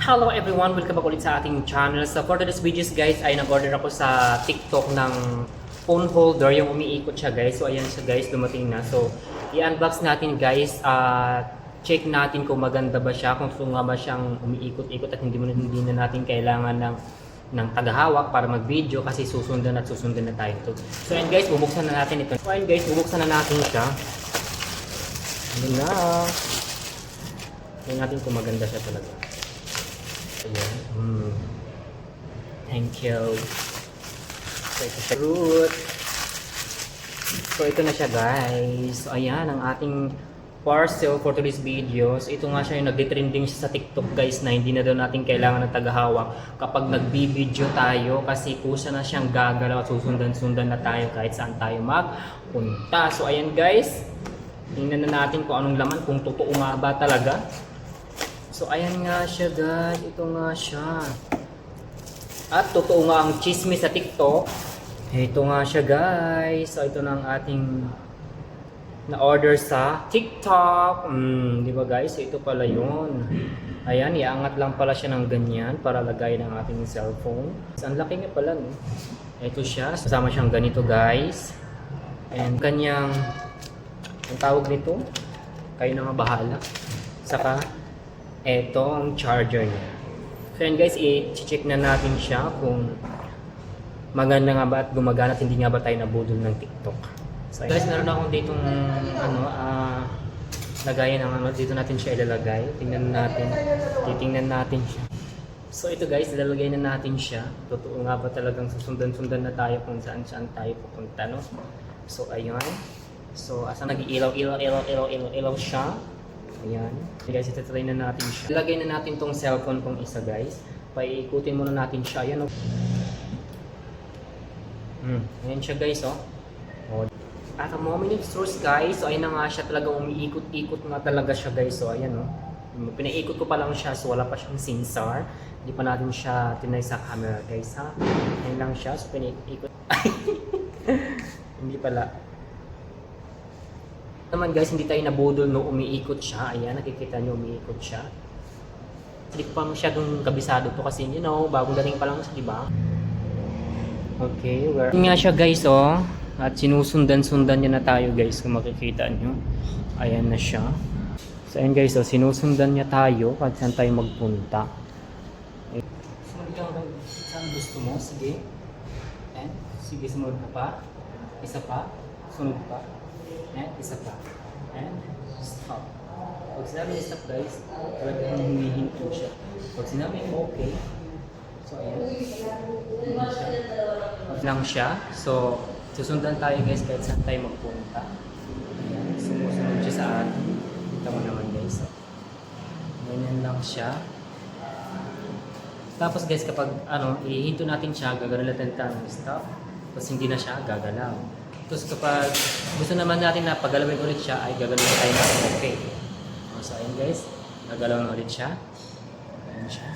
Hello everyone! Welcome back ulit sa ating channel. So for today's videos guys ay nag-order ako sa TikTok ng phone holder, yung umiikot siya guys. So ayan siya guys, dumating na. So i-unbox natin guys at check natin kung maganda ba siya, kung nga ba siyang umiikot-ikot at hindi na natin kailangan ng tagahawak para mag-video kasi susundan na tayo ito. So ayan guys, bubuksan na natin ito. So ayan guys, bubuksan na natin siya. Ayan na. Tingnan natin kung maganda siya talaga. Ayan. Thank you. So ito siya. Root. So ito na siya guys. So ayan ang ating parcel for today's video. So ito nga siya yung nagde-trending siya sa TikTok guys na hindi na daw natin kailangan ng tagahawak kapag nagbi-video tayo kasi kusa na siyang gagalaw at susundan-sundan na tayo kahit saan tayo magpunta. So ayan guys. Tingnan na natin kung anong laman, kung totoo nga ba talaga. So ayan nga siya guys, ito nga siya. At totoo nga ang chismis sa TikTok. Ito nga siya guys. So ito na ang ating na-order sa TikTok. Di ba guys? So ito pala yun. Ayan, iangat lang pala siya ng ganyan para lagay ng ating cellphone. So, ang laki niya pala no. Ito siya. Kasama siyang ganito guys. And kanyang, ang tawag nito, kayo na nga bahala. Saka ito ang charger niya. So yan guys, i-check na natin siya kung maganda nga ba at gumagana at hindi nga ba tayo nabudol ng TikTok. So guys, meron akong ditong lagayan ng dito natin siya ilalagay. Tingnan natin. Titingnan natin siya. So ito guys, ilalagay na natin siya. Totoo nga ba talagang susundan-sundan na tayo kung saan-saan tayo pupunta, no? So ayun. So asa nag-iilaw siya. Ayan. So guys, itatry na natin siya. Ilagay na natin tong cellphone kong isa guys. Paiikutin muna natin siya. Ayan o. Ayan siya guys o. At ang moment of truth guys. So ayan na nga siya talaga. Umiikot-ikot nga talaga siya guys. So ayan o. Pinaikot ko pa lang siya. So wala pa siyang sensor. Hindi pa natin siya tinay sa camera guys ha. Ayan lang siya. So pinaikot. Hindi pala. Naman guys, hindi tayo nabudol no umiikot siya. Ayan, nakikita nyo umiikot siya. Hindi ko pa masyadong kabisado to kasi you know, bagong dating pa lang siya, diba? Okay, yun nga siya guys oh. At sinusundan-sundan niya na tayo guys kung makikita nyo. Ayan na siya. So ayan guys oh, sinusundan niya tayo kahit saan tayo magpunta. Sumunod ka lang saan gusto mo, sige. Ayan, sige sumunod ka pa. Isa pa, sunod pa. And isa pa. And stop. Pag sinabi niya stop guys, talagang humihinto siya. Pag sinabi niya okay, so ayan. Lang siya. So, susundan tayo guys kahit saan tayo magpunta. Ayan. Sumusunod siya sa atin. Kita mo naman guys. Ganyan lang siya. Tapos guys, kapag ihinto natin siya, gagalaw natin tayo ng stop. Tapos hindi na siya gagalaw. Tapos kapag gusto naman natin na paggalawin ulit siya, ay gagalaw na tayo na okay. So ayun guys, gagalaw na ulit siya. Ayan siya.